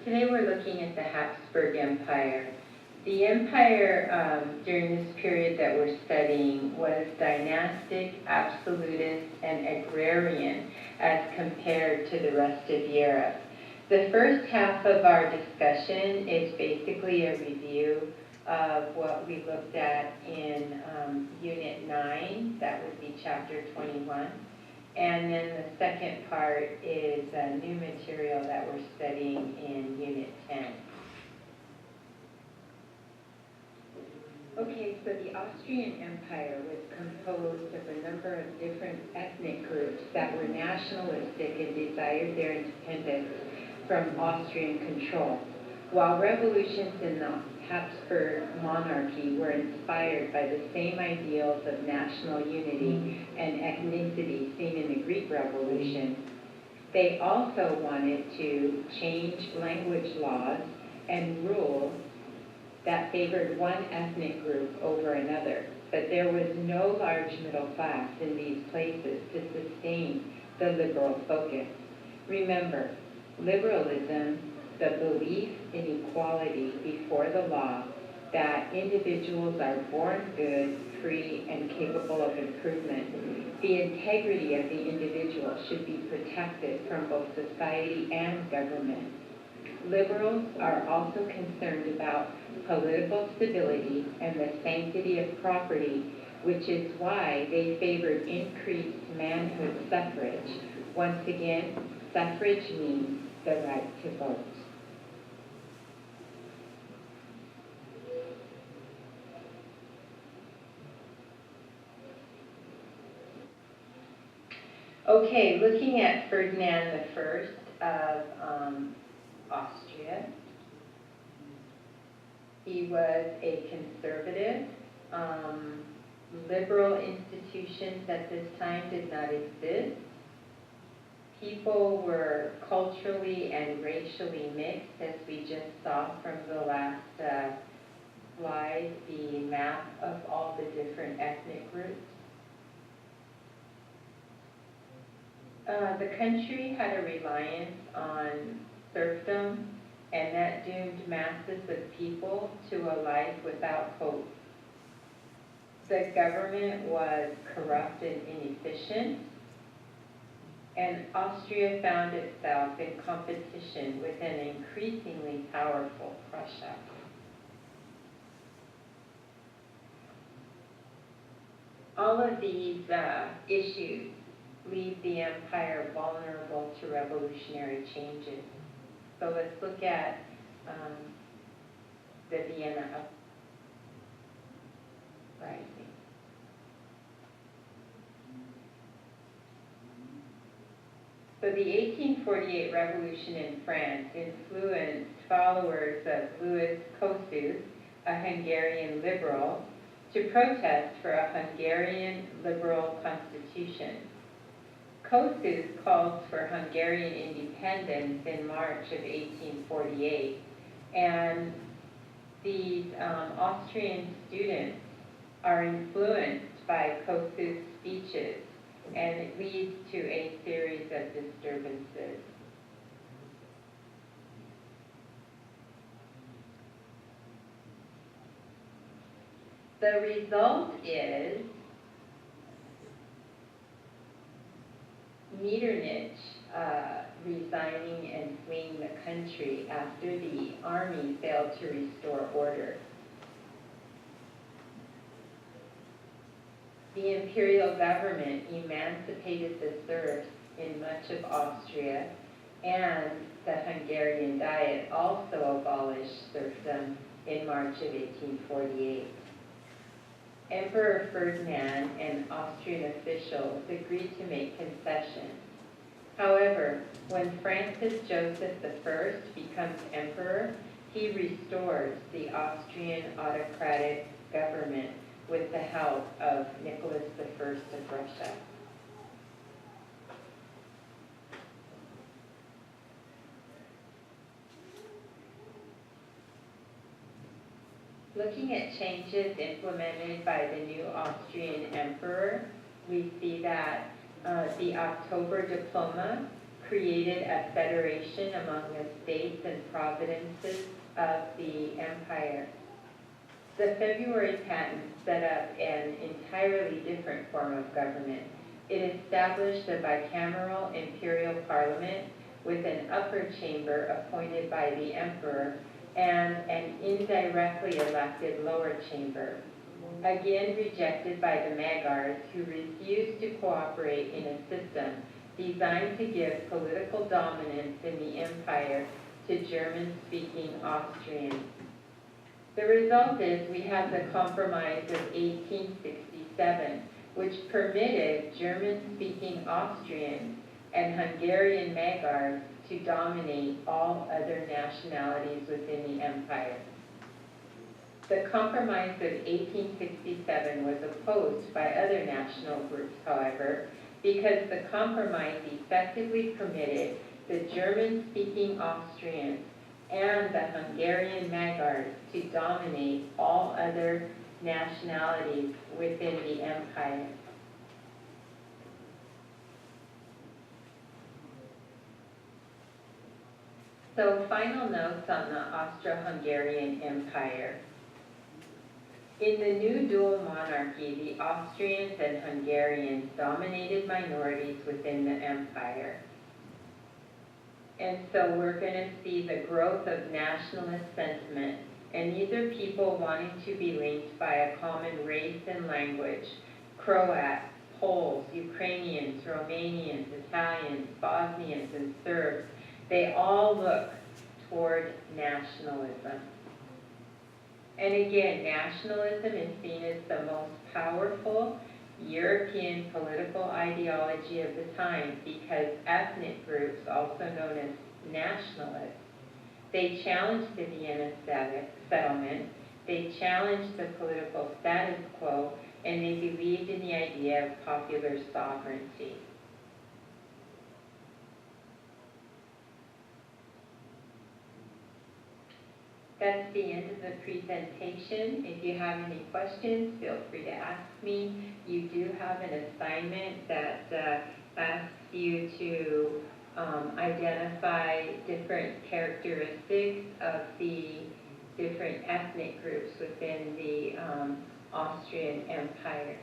Today we're looking at the Hapsburg Empire. The empire during this period that we're studying was dynastic, absolutist, and agrarian as compared to the rest of Europe. The first half of our discussion is basically a review of what we looked at in Unit 9, that would be Chapter 21. And then the second part is new material that we're studying in Unit 10. Okay, so the Austrian Empire was composed of a number of different ethnic groups that were nationalistic and desired their independence from Austrian control, while revolutions in the Hapsburg monarchy were inspired by the same ideals of national unity and ethnicity seen in the Greek Revolution. They also wanted to change language laws and rules that favored one ethnic group over another, but there was no large middle class in these places to sustain the liberal focus. Remember, liberalism, the belief in equality before the law, that individuals are born good, free, and capable of improvement. The integrity of the individual should be protected from both society and government. Liberals are also concerned about political stability and the sanctity of property, which is why they favored increased manhood suffrage. Once again, suffrage means the right to vote. Okay, looking at Ferdinand I of Austria. He was a conservative. Liberal institutions at this time did not exist. People were culturally and racially mixed, as we just saw from the last slide, the map of all the different ethnic groups. The country had a reliance on serfdom, and that doomed masses of people to a life without hope. The government was corrupt and inefficient, and Austria found itself in competition with an increasingly powerful Prussia. All of these issues leave the empire vulnerable to revolutionary changes. So let's look at the Vienna Uprising. So the 1848 revolution in France influenced followers of Louis Kossuth, a Hungarian liberal, to protest for a Hungarian liberal constitution. Kossuth called for Hungarian independence in March of 1848, and these Austrian students are influenced by Kossuth's speeches, and it leads to a series of disturbances. The result is Metternich resigning and fleeing the country after the army failed to restore order. The imperial government emancipated the serfs in much of Austria, and the Hungarian Diet also abolished serfdom in March of 1848. Emperor Ferdinand and Austrian officials agreed to make concessions. However, when Francis Joseph I becomes emperor, he restores the Austrian autocratic government with the help of Nicholas I of Russia. Looking at changes implemented by the new Austrian emperor, we see that the October diploma created a federation among the states and provinces of the empire. The February patent set up an entirely different form of government. It established a bicameral imperial parliament with an upper chamber appointed by the emperor and an indirectly elected lower chamber, again rejected by the Magyars, who refused to cooperate in a system designed to give political dominance in the empire to German-speaking Austrians. The result is we have the Compromise of 1867, which permitted German-speaking Austrians and Hungarian Magyars to dominate all other nationalities within the empire. The Compromise of 1867 was opposed by other national groups, however, because the compromise effectively permitted the German-speaking Austrians and the Hungarian Magyars to dominate all other nationalities within the empire. So, final notes on the Austro-Hungarian Empire. In the new dual monarchy, the Austrians and Hungarians dominated minorities within the empire. And so we're going to see the growth of nationalist sentiment. And these are people wanting to be linked by a common race and language. Croats, Poles, Ukrainians, Romanians, Italians, Bosnians, and Serbs. They all look toward nationalism. And again, nationalism is seen as the most powerful European political ideology of the time because ethnic groups, also known as nationalists, they challenged the Vienna settlement, they challenged the political status quo, and they believed in the idea of popular sovereignty. That's the end of the presentation. If you have any questions, feel free to ask me. You do have an assignment that asks you to identify different characteristics of the different ethnic groups within the Austrian Empire.